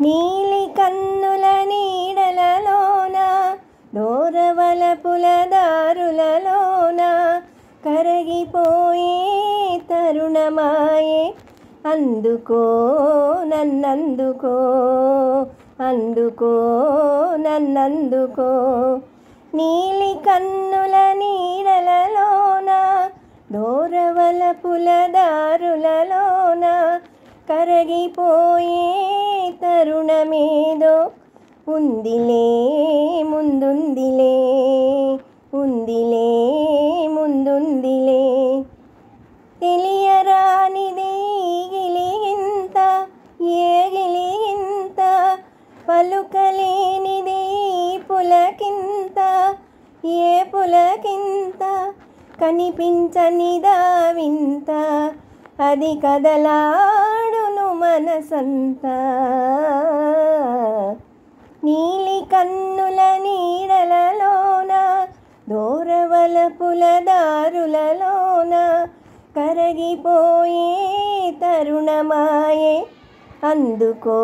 నీలి కన్నుల నీడలలోన దూరవలపుల దారులలోన కరగిపోయే తరుణమాయే అందుకో నన్నందుకో అందుకో నన్నందుకో నీలి కన్నుల నీడలలోన దూరవలపుల దారులలోన కరగిపోయే తరుణమేదో ఉందిలే ముందుందిలే ఉందిలే ముందుందిలే తెలియరానిదే గిలిగింత ఏ గిలిగింత పలుకలేనిదే పులకింత ఏ పులకింత కనిపించనిదా వింత అది కదలాడును మనసంతా నీలి కన్నుల నీడలలోన దూరవలపుల దారులలోన కరగిపోయే తరుణమాయే అందుకో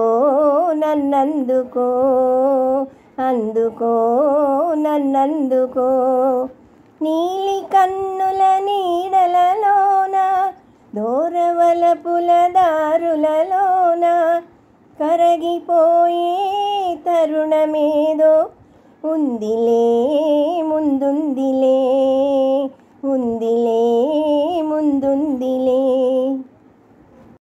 నన్నందుకో అందుకో నన్నందుకో నీలి కన్నుల నీడలలోన దూరవలపుల దారులలోన కరగిపోయే తరుణమేదో ఉందిలే